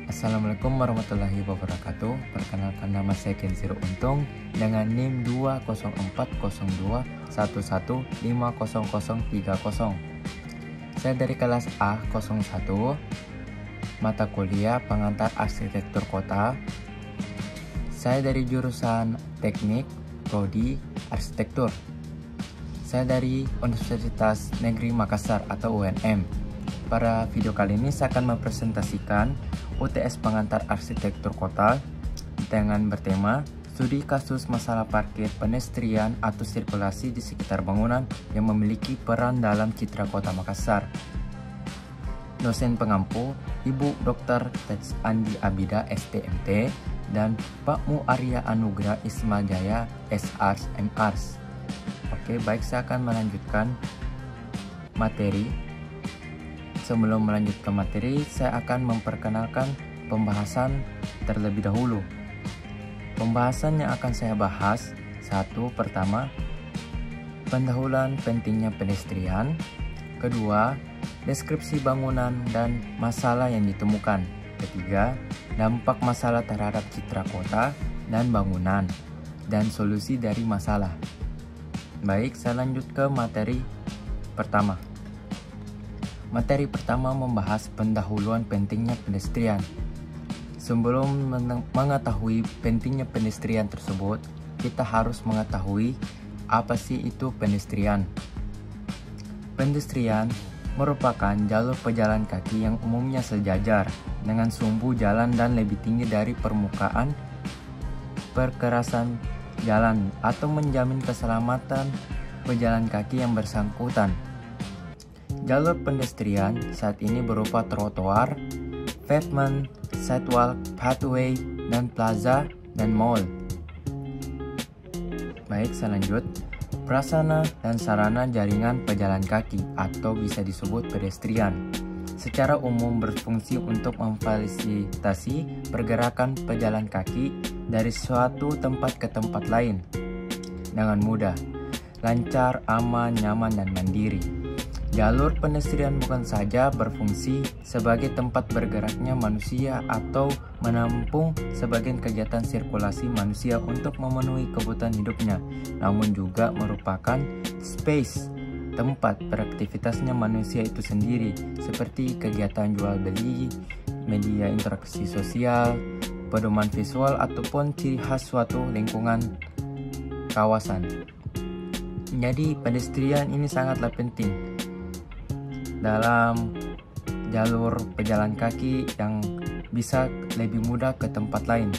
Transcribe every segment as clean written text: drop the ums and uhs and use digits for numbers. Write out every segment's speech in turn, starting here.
Assalamualaikum warahmatullahi wabarakatuh. Perkenalkan, nama saya Kenziro Untung dengan NIM 20402115030. Saya dari kelas A01, mata kuliah pengantar arsitektur kota. Saya dari jurusan Teknik Prodi Arsitektur. Saya dari Universitas Negeri Makassar atau UNM. Pada video kali ini saya akan mempresentasikan UTS Pengantar Arsitektur Kota dengan bertema studi kasus masalah parkir pedestrian atau sirkulasi di sekitar bangunan yang memiliki peran dalam citra Kota Makassar. Dosen pengampu Ibu Dr. Tets Andi Abida STMT dan Pak Mu Arya Anugrah Ismajaya SArs MArs. Oke, baik, saya akan melanjutkan materi. Sebelum melanjutkan materi, saya akan memperkenalkan pembahasan terlebih dahulu. Pembahasan yang akan saya bahas, pertama, pendahuluan pentingnya pedestrian. Kedua, deskripsi bangunan dan masalah yang ditemukan. Ketiga, dampak masalah terhadap citra kota dan bangunan, dan solusi dari masalah. Baik, saya lanjut ke materi pertama. Materi pertama membahas pendahuluan pentingnya pedestrian. Sebelum mengetahui pentingnya pedestrian tersebut, kita harus mengetahui apa sih itu pedestrian. Pedestrian merupakan jalur pejalan kaki yang umumnya sejajar dengan sumbu jalan dan lebih tinggi dari permukaan perkerasan jalan atau menjamin keselamatan pejalan kaki yang bersangkutan. Jalur pedestrian saat ini berupa trotoar, pavement, sidewalk, pathway, dan plaza dan mall. Baik, saya lanjut. Prasarana dan sarana jaringan pejalan kaki atau bisa disebut pedestrian secara umum berfungsi untuk memfasilitasi pergerakan pejalan kaki dari suatu tempat ke tempat lain dengan mudah, lancar, aman, nyaman, dan mandiri. Jalur pedestrian bukan saja berfungsi sebagai tempat bergeraknya manusia atau menampung sebagian kegiatan sirkulasi manusia untuk memenuhi kebutuhan hidupnya, namun juga merupakan space, tempat beraktivitasnya manusia itu sendiri, seperti kegiatan jual beli, media interaksi sosial, pedoman visual, ataupun ciri khas suatu lingkungan kawasan. Jadi pedestrian ini sangatlah penting dalam jalur pejalan kaki yang bisa lebih mudah ke tempat lain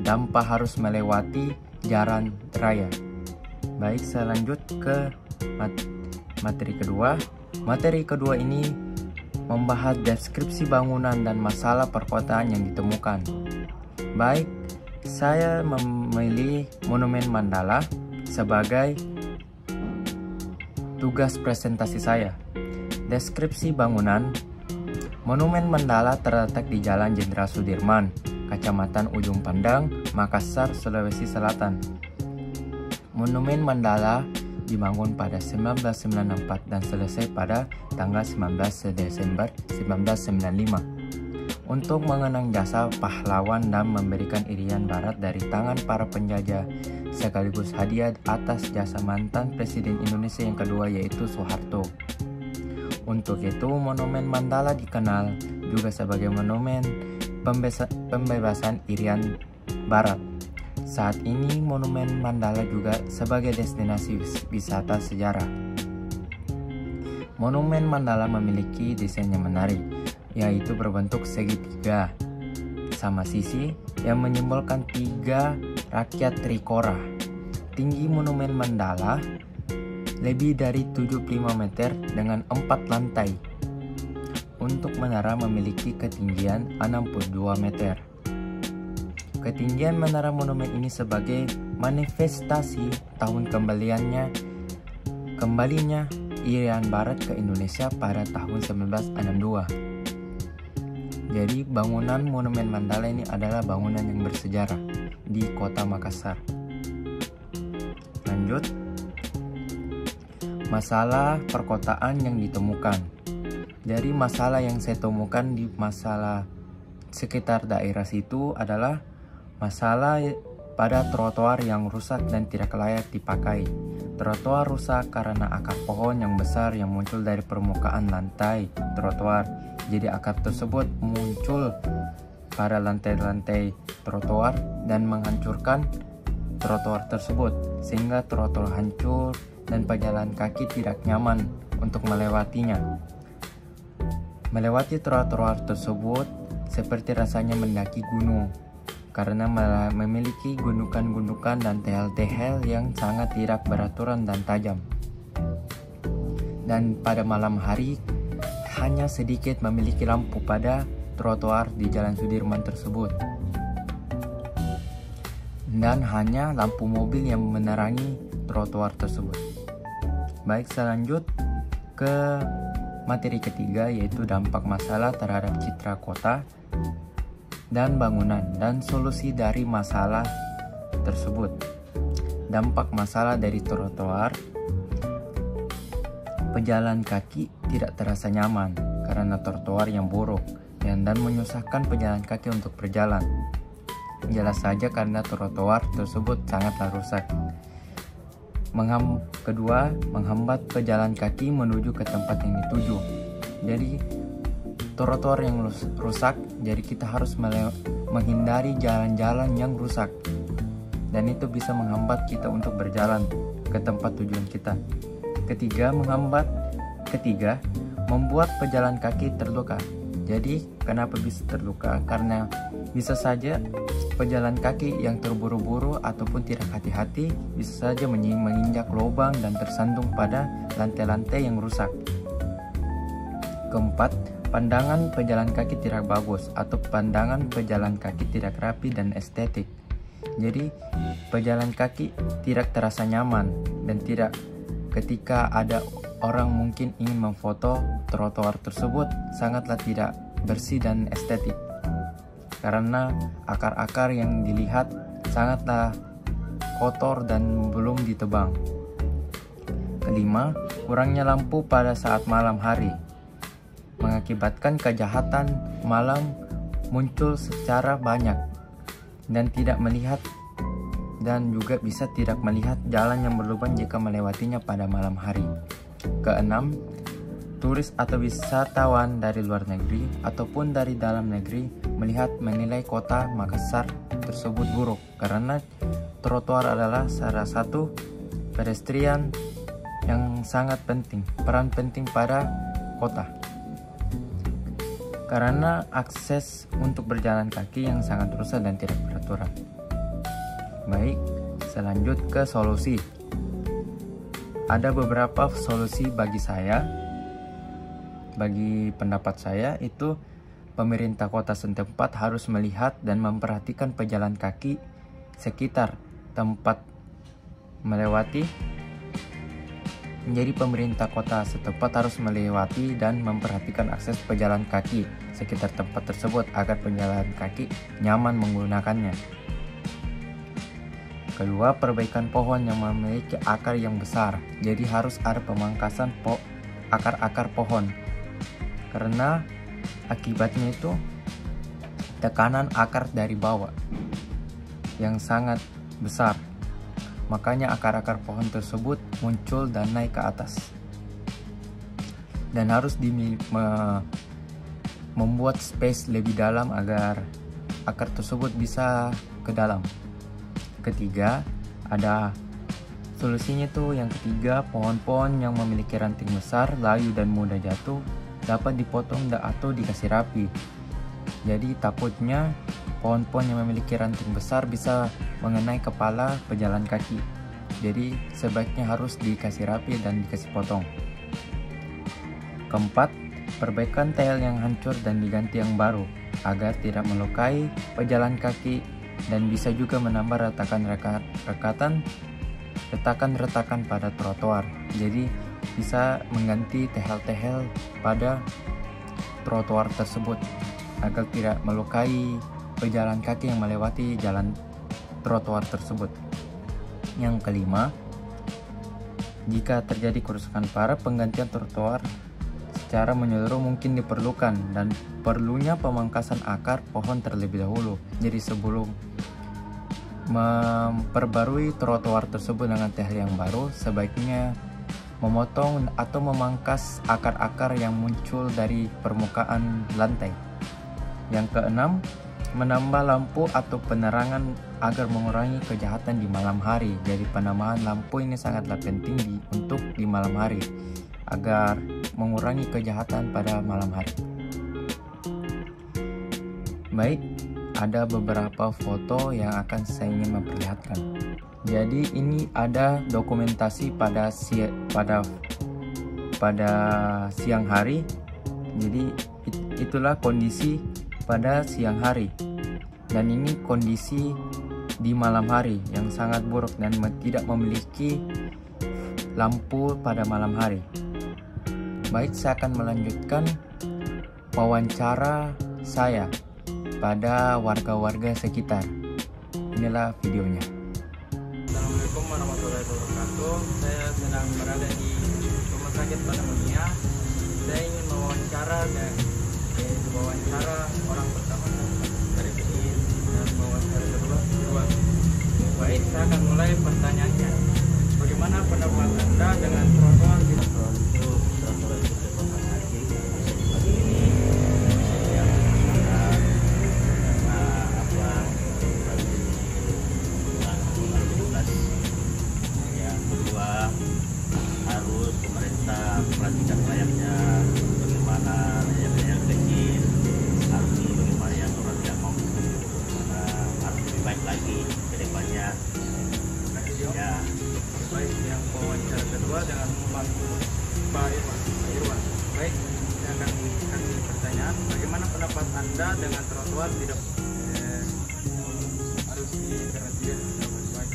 tanpa harus melewati jalan raya. Baik, saya lanjut ke materi kedua. Materi kedua ini membahas deskripsi bangunan dan masalah perkotaan yang ditemukan. Baik, saya memilih Monumen Mandala sebagai tugas presentasi saya. Deskripsi bangunan. Monumen Mandala terletak di Jalan Jenderal Sudirman, Kecamatan Ujung Pandang, Makassar, Sulawesi Selatan. Monumen Mandala dibangun pada 1994 dan selesai pada tanggal 19 Desember 1995 untuk mengenang jasa pahlawan dan memberikan irian barat dari tangan para penjajah sekaligus hadiah atas jasa mantan Presiden Indonesia yang kedua, yaitu Soeharto. Untuk itu, Monumen Mandala dikenal juga sebagai Monumen Pembebasan Irian Barat. Saat ini, Monumen Mandala juga sebagai destinasi wisata sejarah. Monumen Mandala memiliki desain yang menarik, yaitu berbentuk segitiga sama sisi yang menyimbolkan 3 rakyat trikora. Tinggi Monumen Mandala lebih dari 75 meter dengan 4 lantai. Untuk menara memiliki ketinggian 62 meter. Ketinggian menara monumen ini sebagai manifestasi tahun kembalinya Irian Barat ke Indonesia pada tahun 1962. Jadi bangunan Monumen Mandala ini adalah bangunan yang bersejarah di Kota Makassar. Lanjut. Masalah perkotaan yang ditemukan. Dari masalah yang saya temukan di masalah sekitar daerah situ adalah masalah pada trotoar yang rusak dan tidak layak dipakai. Trotoar rusak karena akar pohon yang besar yang muncul dari permukaan lantai trotoar. Jadi akar tersebut muncul pada lantai-lantai trotoar dan menghancurkan trotoar tersebut, sehingga trotoar hancur dan pejalan kaki tidak nyaman untuk melewatinya. Melewati trotoar tersebut seperti rasanya mendaki gunung, karena memiliki gundukan-gundukan dan tehel-tehel yang sangat tidak beraturan dan tajam. Dan pada malam hari hanya sedikit memiliki lampu pada trotoar di Jalan Sudirman tersebut. Dan hanya lampu mobil yang menerangi trotoar tersebut. Baik, selanjut ke materi ketiga, yaitu dampak masalah terhadap citra kota dan bangunan dan solusi dari masalah tersebut. Dampak masalah dari trotoar: pejalan kaki tidak terasa nyaman karena trotoar yang buruk dan menyusahkan pejalan kaki untuk berjalan. Jelas saja karena trotoar tersebut sangatlah rusak. Kedua, menghambat pejalan kaki menuju ke tempat yang dituju. Jadi trotoar yang rusak, jadi kita harus menghindari jalan-jalan yang rusak, dan itu bisa menghambat kita untuk berjalan ke tempat tujuan kita. Ketiga, membuat pejalan kaki terluka. Jadi kenapa bisa terluka? Karena bisa saja pejalan kaki yang terburu-buru ataupun tidak hati-hati bisa saja menginjak lubang dan tersandung pada lantai-lantai yang rusak. Keempat, pandangan pejalan kaki tidak bagus atau pandangan pejalan kaki tidak rapi dan estetik. Jadi pejalan kaki tidak terasa nyaman dan tidak ketika ada orang mungkin ingin memfoto trotoar tersebut sangatlah tidak bersih dan estetik karena akar-akar yang dilihat sangatlah kotor dan belum ditebang. Kelima, kurangnya lampu pada saat malam hari mengakibatkan kejahatan malam muncul secara banyak dan tidak melihat dan juga bisa tidak melihat jalan yang berlubang jika melewatinya pada malam hari. Keenam, turis atau wisatawan dari luar negeri ataupun dari dalam negeri menilai kota Makassar tersebut buruk karena trotoar adalah salah satu pedestrian yang sangat penting, peran penting pada kota. Karena akses untuk berjalan kaki yang sangat rusak dan tidak beraturan. Baik, selanjut ke solusi. Ada beberapa solusi bagi saya. Bagi pendapat saya itu pemerintah kota setempat harus melihat dan memperhatikan pejalan kaki sekitar tempat melewati. Jadi pemerintah kota setempat harus melewati dan memperhatikan akses pejalan kaki sekitar tempat tersebut agar pejalan kaki nyaman menggunakannya. Kedua, perbaikan pohon yang memiliki akar yang besar. Jadi harus ada pemangkasan akar-akar pohon. Karena akibatnya itu tekanan akar dari bawah yang sangat besar. Makanya akar-akar pohon tersebut muncul dan naik ke atas. Dan harus membuat space lebih dalam agar akar tersebut bisa ke dalam. Ketiga, ada solusinya tuh yang ketiga, pohon-pohon yang memiliki ranting besar, layu dan mudah jatuh dapat dipotong atau dikasih rapi. Jadi takutnya pohon-pohon yang memiliki ranting besar bisa mengenai kepala pejalan kaki. Jadi sebaiknya harus dikasih rapi dan dikasih potong. Keempat, perbaikan tehel yang hancur dan diganti yang baru agar tidak melukai pejalan kaki dan bisa juga menambah retakan pada trotoar. Jadi bisa mengganti tehel-tehel pada trotoar tersebut agar tidak melukai pejalan kaki yang melewati jalan trotoar tersebut. Yang kelima, jika terjadi kerusakan parah, penggantian trotoar secara menyeluruh mungkin diperlukan, dan perlunya pemangkasan akar pohon terlebih dahulu. Jadi sebelum memperbarui trotoar tersebut dengan teknik yang baru, sebaiknya memotong atau memangkas akar-akar yang muncul dari permukaan lantai. Yang keenam, menambah lampu atau penerangan agar mengurangi kejahatan di malam hari. Jadi penambahan lampu ini sangatlah penting untuk di malam hari agar mengurangi kejahatan pada malam hari. Baik, ada beberapa foto yang akan saya ingin memperlihatkan. Jadi ini ada dokumentasi pada siang hari. Jadi itulah kondisi pada siang hari, dan ini kondisi di malam hari yang sangat buruk dan tidak memiliki lampu pada malam hari. Baik, saya akan melanjutkan wawancara saya pada warga-warga sekitar. Inilah videonya. Assalamualaikum warahmatullahi wabarakatuh. Saya sedang berada di Rumah Sakit Pneumonia. Saya ingin mewawancara orang pertama dari sini dan mewawancara kedua. Baik, saya akan mulai pertanyaannya. Bagaimana pendapat Anda dengan trotoar di perhatikan layaknya bagaimana yang kecil, harus bagaimana yang orang yang mau harus lebih baik lagi ke depannya. Ya. Baik, yang wawancara kedua dengan Pak Irwan. Baik, saya akan kasih pertanyaan. Bagaimana pendapat Anda dengan trotoar tidak harus diperhatikan dengan baik?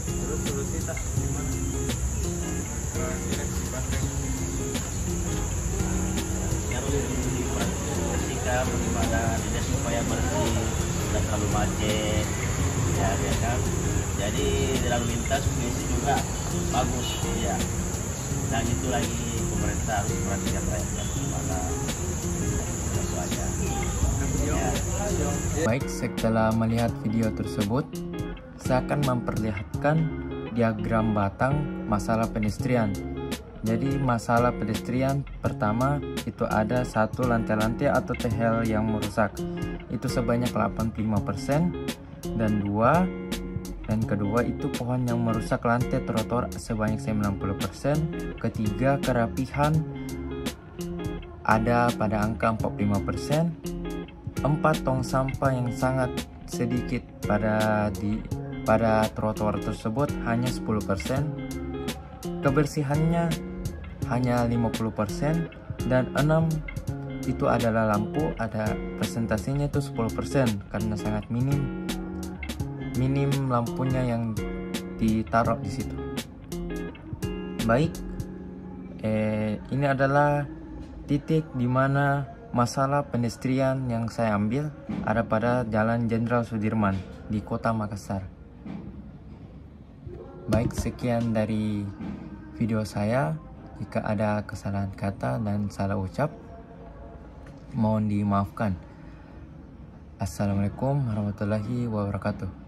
Terus solusi tak gimana? Direksi Banteng harus diperhatikan bagaimana dia supaya bersih, tidak terlalu macet, ya kan. Jadi lalu lintas kondisi juga bagus, ya. Dan itu lagi pemerintah harus perhatikan rakyatnya bagaimana itu aja. Ya. Baik, setelah melihat video tersebut, saya akan memperlihatkan diagram batang masalah pedestrian. Jadi masalah pedestrian pertama itu ada satu lantai-lantai atau tehel yang merusak, itu sebanyak 85%, dan kedua itu pohon yang merusak lantai trotoar sebanyak 90%. Ketiga, kerapihan ada pada angka 45%. 4, tong sampah yang sangat sedikit pada trotoar tersebut hanya 10%, kebersihannya hanya 50%, dan 6 itu adalah lampu, ada presentasinya itu 10% karena sangat minim lampunya yang ditaruh di situ. Baik, ini adalah titik di mana masalah pedestrian yang saya ambil ada pada Jalan Jenderal Sudirman di Kota Makassar. Baik, sekian dari video saya. Jika ada kesalahan kata dan salah ucap, mohon dimaafkan. Assalamualaikum warahmatullahi wabarakatuh.